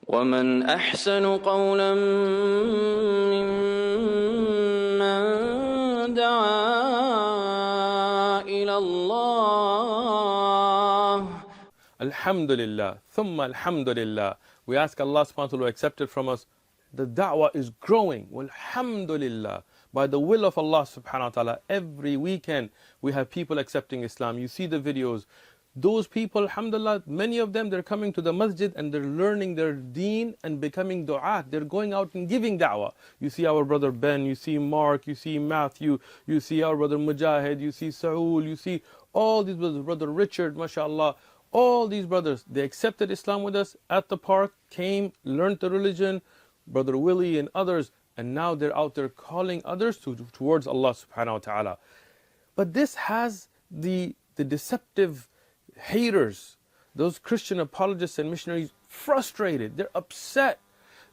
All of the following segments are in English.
ومن أحسن قولا ممن دعا إلى الله. Alhamdulillah, thumma alhamdulillah. We ask Allah subhanahu wa ta'ala to accept it from us. The da'wah is growing. Alhamdulillah. By the will of Allah subhanahu wa ta'ala, every weekend we have people accepting Islam. You see the videos. Those people, alhamdulillah, many of them, they're coming to the masjid and they're learning their deen and becoming du'at. They're going out and giving da'wah. You see our brother Ben, you see Mark, you see Matthew, you see our brother Mujahid, you see Saul, you see all these brothers, brother Richard, mashallah. All these brothers, they accepted Islam with us at the park, came, learned the religion, brother Willie and others, and now they're out there calling others towards Allah subhanahu wa ta'ala. But this has the deceptive haters, those Christian apologists and missionaries, frustrated. They're upset.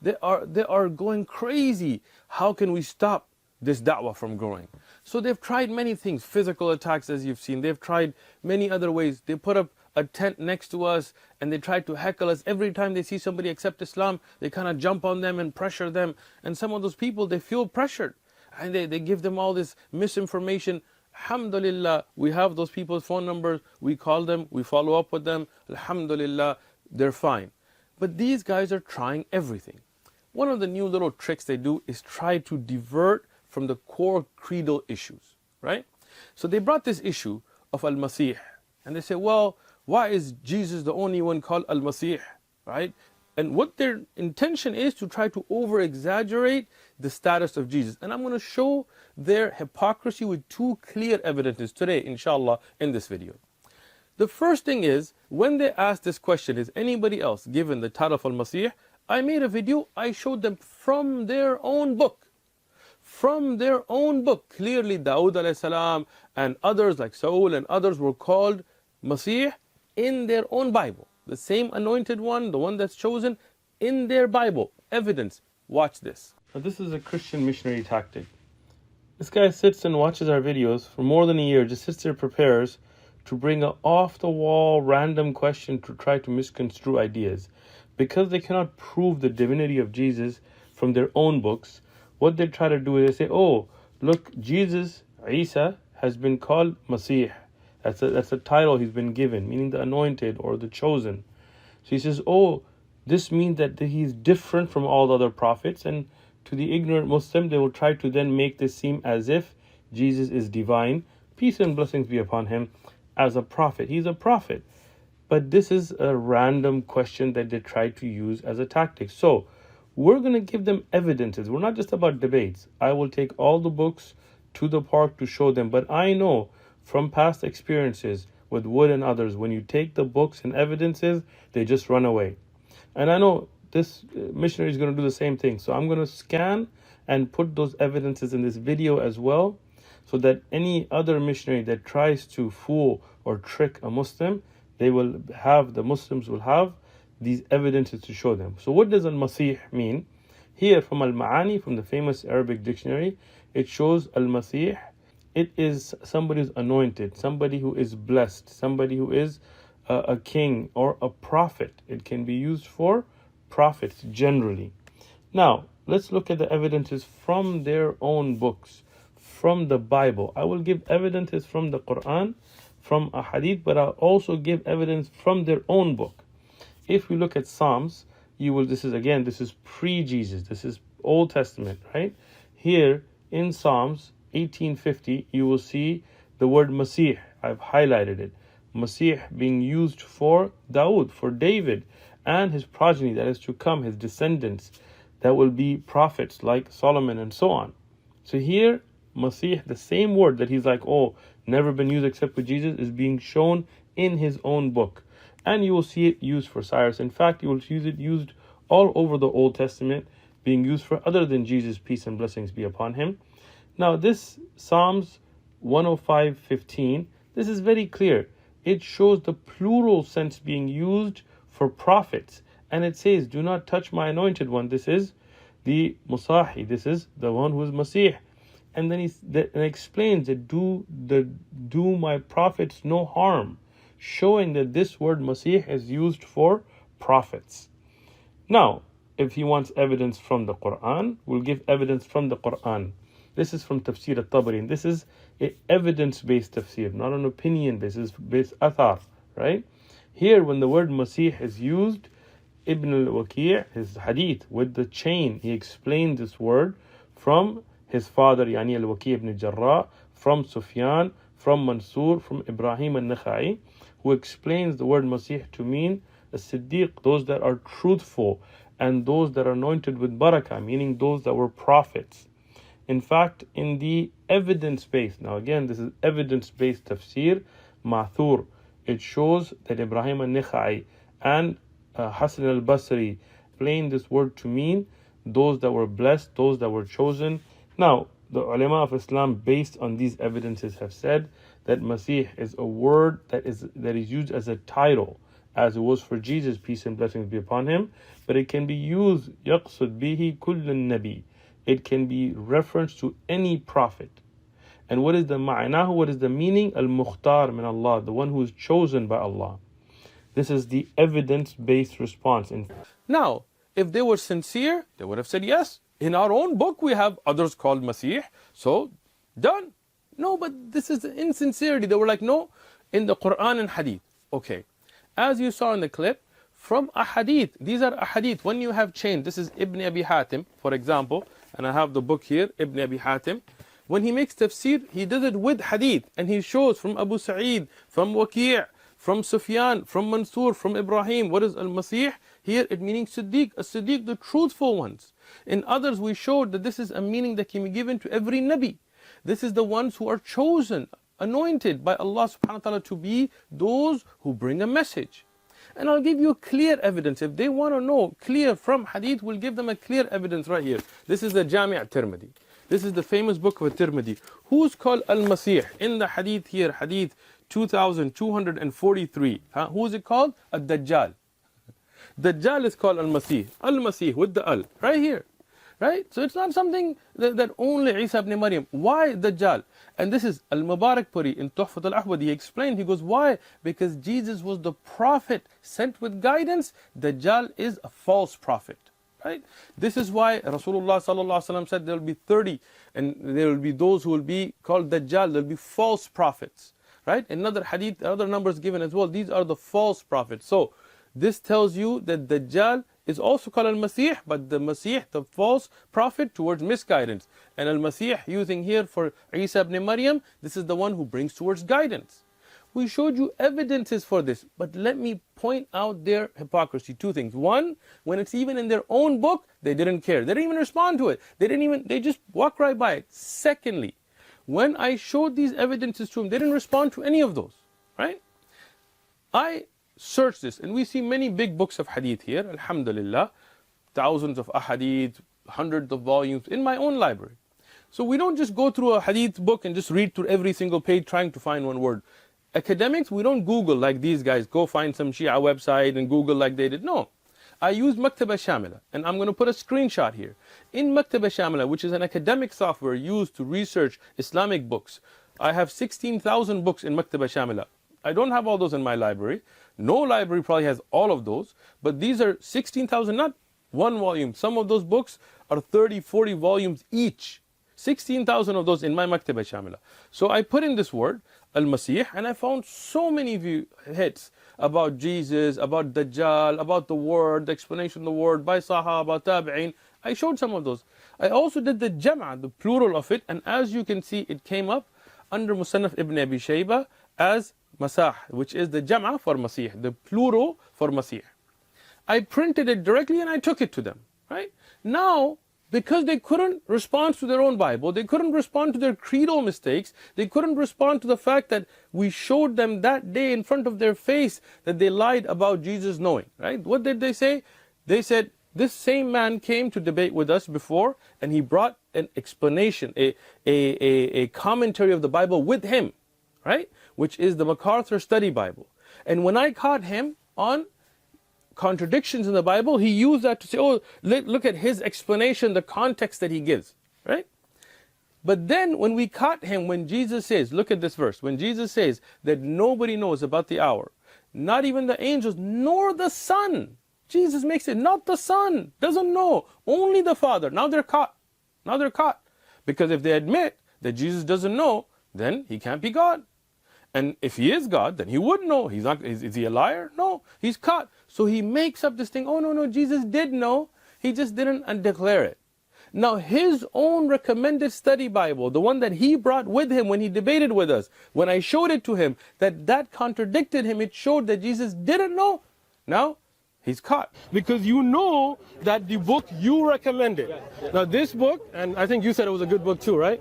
They are going crazy. How can we stop this da'wah from growing? So they've tried many things, physical attacks as you've seen. They've tried many other ways. They put up a tent next to us and they try to heckle us. Every time they see somebody accept Islam, they kind of jump on them and pressure them. And some of those people, they feel pressured and they give them all this misinformation. Alhamdulillah, we have those people's phone numbers, we call them, we follow up with them. Alhamdulillah, they're fine. But these guys are trying everything. One of the new little tricks they do is try to divert from the core creedal issues, right? So they brought this issue of Al-Masih and they say, well, why is Jesus the only one called Al-Masih, right? And what their intention is to try to over-exaggerate the status of Jesus. And I'm going to show their hypocrisy with two clear evidences today, inshallah, in this video. The first thing is, when they ask this question, is anybody else given the title of Al-Masih? I made a video, I showed them from their own book. From their own book. Clearly, Dawood alayhi salam and others like Saul and others were called Masih in their own Bible. The same anointed one, the one that's chosen, in their Bible. Evidence. Watch this. Now, this is a Christian missionary tactic. This guy sits and watches our videos for more than a year, just sits there, prepares to bring an off-the-wall random question to try to misconstrue ideas. Because they cannot prove the divinity of Jesus from their own books, what they try to do is they say, oh, look, Jesus, Isa, has been called Masih. That's a title he's been given, meaning the anointed or the chosen. So he says, oh, this means that he's different from all the other prophets. And to the ignorant Muslim, they will try to then make this seem as if Jesus is divine, peace and blessings be upon him, as a prophet. He's a prophet. But this is a random question that they try to use as a tactic. So we're going to give them evidences. We're not just about debates. I will take all the books to the park to show them. But I know from past experiences with Wood and others, when you take the books and evidences, they just run away. And I know this missionary is going to do the same thing. So I'm going to scan and put those evidences in this video as well, so that any other missionary that tries to fool or trick a Muslim, the Muslims will have these evidences to show them. So what does Al-Masih mean? Here from Al-Ma'ani, from the famous Arabic dictionary, it shows Al-Masih, it is somebody who's anointed, somebody who is blessed, somebody who is a king or a prophet. It can be used for prophets generally. Now, let's look at the evidences from their own books, from the Bible. I will give evidences from the Quran, from a hadith, but I'll also give evidence from their own book. If we look at Psalms, this is pre-Jesus, this is Old Testament, right? Here in Psalms 1850, you will see the word Masih. I've highlighted it. Masih being used for Dawood, for David, and his progeny that is to come, his descendants, that will be prophets like Solomon and so on. So here, Masih, the same word that he's like, oh, never been used except for Jesus, is being shown in his own book. And you will see it used for Cyrus. In fact, you will see it used all over the Old Testament, being used for other than Jesus, peace and blessings be upon him. Now this Psalms 105:15, this is very clear. It shows the plural sense being used for prophets. And it says, do not touch my anointed one. This is the Musahi. This is the one who is Masih. And then he explains that do my prophets no harm, showing that this word Masih is used for prophets. Now, if he wants evidence from the Quran, we'll give evidence from the Quran. This is from Tafsir al-Tabari, and this is an evidence-based tafsir, not an opinion-based, it's based athar, right? Here, when the word Masih is used, Ibn al-Waqi', his hadith with the chain, he explained this word from his father, Yani al-Waqi' ibn Jarrah, from Sufyan, from Mansur, from Ibrahim al-Nakhai, who explains the word Masih to mean a Siddiq, those that are truthful, and those that are anointed with barakah, meaning those that were prophets. In fact, in the evidence-based, now again, this is evidence-based tafsir, Ma'thur, it shows that Ibrahim al-Nakhai and Hasan al-Basri explained this word to mean those that were blessed, those that were chosen. Now, the ulama of Islam, based on these evidences, have said that Masih is a word that is used as a title, as it was for Jesus, peace and blessings be upon him, but it can be used, يقصد به كل النبي. It can be reference to any prophet. And what is the ma'nahu, what is the meaning? Al-Mukhtar min Allah, the one who is chosen by Allah. This is the evidence-based response. Now, if they were sincere, they would have said yes. In our own book, we have others called Masih, so done. No, but this is insincerity. They were like, no, in the Quran and Hadith. Okay, as you saw in the clip, from a Hadith, these are a Hadith. When you have chain, this is Ibn Abi Hatim, for example, and I have the book here, Ibn Abi Hatim. When he makes tafsir, he does it with Hadith, and he shows from Abu Sa'id, from Waqi', from Sufyan, from Mansur, from Ibrahim. What is Al-Masih? Here it meaning Siddiq, a Siddiq, the truthful ones. In others we showed that this is a meaning that can be given to every Nabi. This is the ones who are chosen, anointed by Allah subhanahu wa ta'ala to be those who bring a message. And I'll give you clear evidence. If they want to know clear from Hadith, we'll give them a clear evidence right here. This is the Jami' al-Tirmidhi. This is the famous book of Tirmidhi. Who's called Al-Masih? In the Hadith here, Hadith 2243. Who is it called? Ad-Dajjal. Dajjal is called Al-Masih. Al-Masih with the Al. Right here. Right? So it's not something that only Isa ibn Maryam. Why Dajjal? And this is Al-Mubarak Puri in Tuhfat al-Ahwadi. He explained, he goes, why? Because Jesus was the prophet sent with guidance. Dajjal is a false prophet. Right? This is why Rasulullah sallallahu alaihi wasallam said there will be 30, and there will be those who will be called Dajjal. There will be false prophets. Right? Another hadith, other numbers given as well. These are the false prophets. So this tells you that Dajjal is also called Al-Masih, but the Masih, the false prophet towards misguidance. And Al-Masih, using here for Isa ibn Maryam, this is the one who brings towards guidance. We showed you evidences for this, but let me point out their hypocrisy. Two things. One, when it's even in their own book, they didn't care. They didn't even respond to it. They just walk right by it. Secondly, when I showed these evidences to them, they didn't respond to any of those. Right? I search this, and we see many big books of hadith here, alhamdulillah, thousands of ahadith, hundreds of volumes in my own library. So we don't just go through a hadith book and just read through every single page trying to find one word. Academics, we don't Google like these guys, go find some Shia website and Google like they did. No. I use Maktaba Shamila, and I'm going to put a screenshot here. In Maktaba Shamila, which is an academic software used to research Islamic books, I have 16,000 books in Maktaba Shamila. I don't have all those in my library. No library probably has all of those, but these are 16,000, not one volume. Some of those books are 30, 40 volumes each. 16,000 of those in my Maktaba Shamila. So I put in this word, Al-Masih, and I found so many hits about Jesus, about Dajjal, about the word, the explanation of the word by Sahaba, Tabi'in. I showed some of those. I also did the Jam'a, the plural of it, and as you can see, it came up under Musannaf ibn Abi Shayba as Masah, which is the Jam'a for Masih, the plural for Masih. I printed it directly and I took it to them. Right? Now, because they couldn't respond to their own Bible, they couldn't respond to their creedal mistakes, they couldn't respond to the fact that we showed them that day in front of their face that they lied about Jesus knowing. Right? What did they say? They said, this same man came to debate with us before, and he brought an explanation, a commentary of the Bible with him. Right? Which is the MacArthur Study Bible. And when I caught him on contradictions in the Bible, he used that to say, oh, look at his explanation, the context that he gives. Right? But then when we caught him, when Jesus says, look at this verse, when Jesus says that nobody knows about the hour, not even the angels, nor the Son. Jesus makes it, not the Son, doesn't know, only the Father. Now they're caught. Now they're caught. Because if they admit that Jesus doesn't know, then he can't be God. And if he is God, then he would know. He's not. Is he a liar? No, he's caught. So he makes up this thing, oh no, Jesus did know, he just didn't declare it. Now his own recommended study Bible, the one that he brought with him when he debated with us, when I showed it to him, that contradicted him, it showed that Jesus didn't know. Now, he's caught. Because you know that the book you recommended. Now this book, and I think you said it was a good book too, right?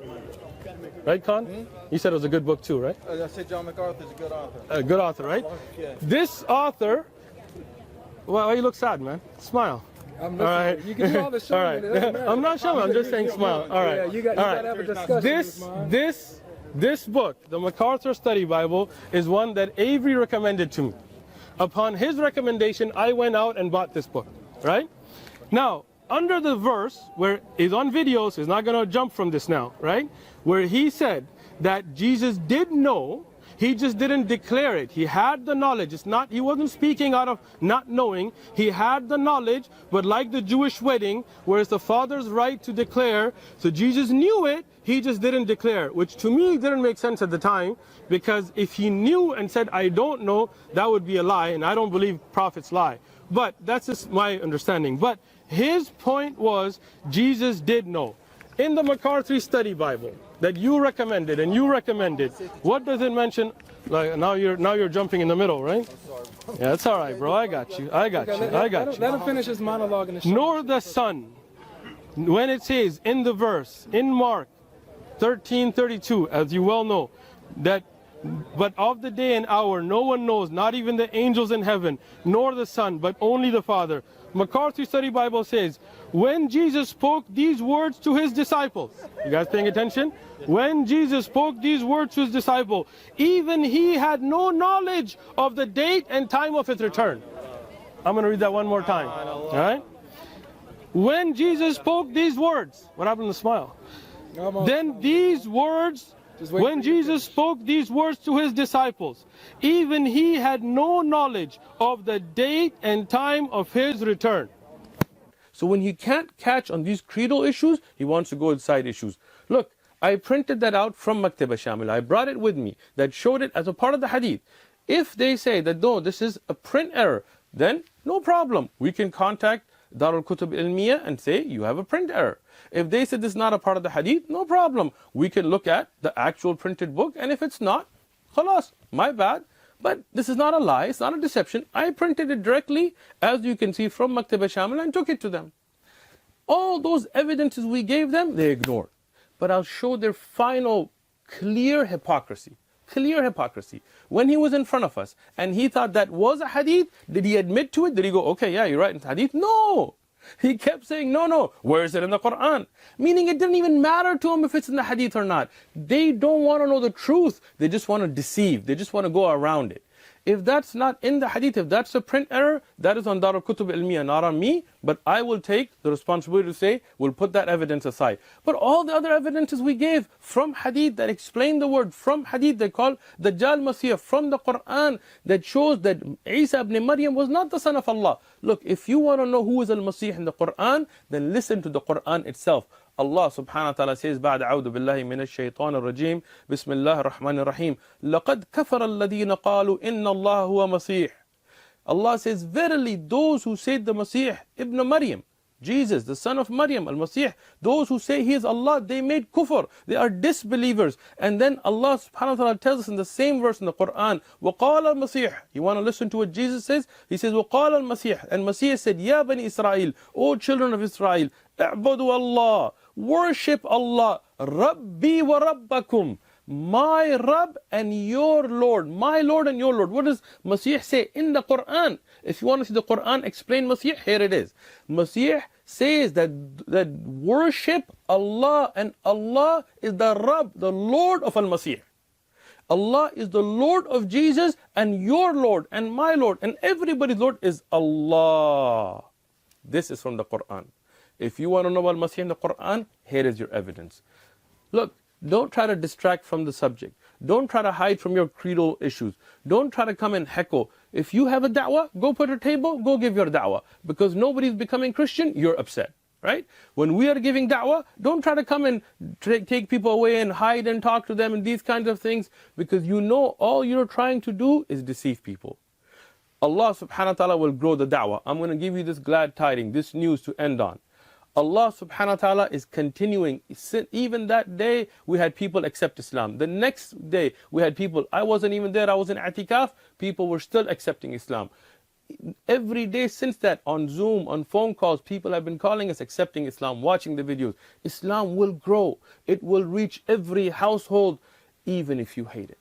Right, Khan? You said it was a good book too, right? I said John MacArthur's a good author. A good author, right? Yeah. This author, well, you look sad, man. Smile. I'm all right. You can do all the showing. All right. I'm not showing. I'm just saying smile. All right. Yeah, you got to have a discussion. This book, the MacArthur Study Bible, is one that Avery recommended to me. Upon his recommendation, I went out and bought this book. Right? Now, under the verse where it's on video, so he's not going to jump from this now, right? Where he said that Jesus did know, he just didn't declare it. He had the knowledge. He wasn't speaking out of not knowing. He had the knowledge, but like the Jewish wedding, where it's the father's right to declare, so Jesus knew it, he just didn't declare, which to me didn't make sense at the time, because if he knew and said, I don't know, that would be a lie, and I don't believe prophets lie. But that's just my understanding. But his point was, Jesus did know. In the MacArthur Study Bible that you recommended and you recommended, what does it mention? Like now you're jumping in the middle, right? Yeah, that's all right, bro. I got you. I got you. Let him finish his monologue in the show. Nor the Son, when it says in the verse in Mark 13:32, as you well know, that but of the day and hour no one knows, not even the angels in heaven, nor the Son, but only the Father. MacArthur Study Bible says, when Jesus spoke these words to his disciples, you guys paying attention? When Jesus spoke these words to his disciple, even he had no knowledge of the date and time of his return. I'm going to read that one more time. All right? When Jesus spoke these words, what happened to the smile? Then these words, when Jesus spoke these words to his disciples, even he had no knowledge of the date and time of his return. So when he can't catch on these creedal issues, he wants to go with side issues. Look, I printed that out from Maktaba Shamila. I brought it with me that showed it as a part of the hadith. If they say that no, this is a print error, then no problem. We can contact Darul Kutub Ilmiya and say you have a print error. If they say this is not a part of the hadith, no problem. We can look at the actual printed book, and if it's not, khalas, my bad. But this is not a lie, it's not a deception. I printed it directly, as you can see, from Maktaba Shamila and took it to them. All those evidences we gave them, they ignored. But I'll show their final clear hypocrisy. Clear hypocrisy. When he was in front of us and he thought that was a hadith, did he admit to it? Did he go, okay, yeah, you're right, it's hadith? No! He kept saying, no, where is it in the Quran? Meaning it didn't even matter to him if it's in the hadith or not. They don't want to know the truth. They just want to deceive. They just want to go around it. If that's not in the hadith, if that's a print error, that is on Darul Kutub Ilmiya, not on me. But I will take the responsibility to say, we'll put that evidence aside. But all the other evidences we gave from hadith that explain the word, from hadith they call Dajjal Masih, from the Quran that shows that Isa ibn Maryam was not the son of Allah. Look, if you want to know who is Al-Masih in the Quran, then listen to the Quran itself. Allah subhanahu wa ta'ala says, بعد أعوذ بالله من الشيطان الرجيم بسم الله الرحمن الرحيم لقد كفر الذين قالوا إن الله هو مسيح. Allah says, verily those who said the Masih ibn Maryam, Jesus, the son of Maryam, Al-Masih, those who say he is Allah, they made kufr. They are disbelievers. And then Allah subhanahu wa ta'ala tells us in the same verse in the Quran, وَقَالَ الْمَسِيحِ. You want to listen to what Jesus says? He says, وَقَالَ الْمَسِيحِ. And Masih said, Ya Bani Israel, O children of Israel, اعبدوا Allah, worship Allah, Rabbi wa Rabbakum, my Rabb and your Lord, my Lord and your Lord. What does Masih say in the Quran? If you want to see the Quran explain Masih, here it is. Masih says that worship Allah, and Allah is the Rabb, the Lord of Al-Masih. Allah is the Lord of Jesus, and your Lord and my Lord and everybody's Lord is Allah. This is from the Quran. If you want to know about Masih in the Quran, here is your evidence. Look, don't try to distract from the subject. Don't try to hide from your creedal issues. Don't try to come and heckle. If you have a da'wah, go put a table, go give your da'wah. Because nobody's becoming Christian, you're upset. Right? When we are giving da'wah, don't try to come and take people away and hide and talk to them and these kinds of things, because you know all you're trying to do is deceive people. Allah subhanahu wa ta'ala will grow the da'wah. I'm going to give you this glad tidings, this news to end on. Allah subhanahu wa ta'ala is continuing. Even that day, we had people accept Islam. The next day, we had people, I wasn't even there, I was in Atikaf, people were still accepting Islam. Every day since that, on Zoom, on phone calls, people have been calling us, accepting Islam, watching the videos. Islam will grow. It will reach every household, even if you hate it.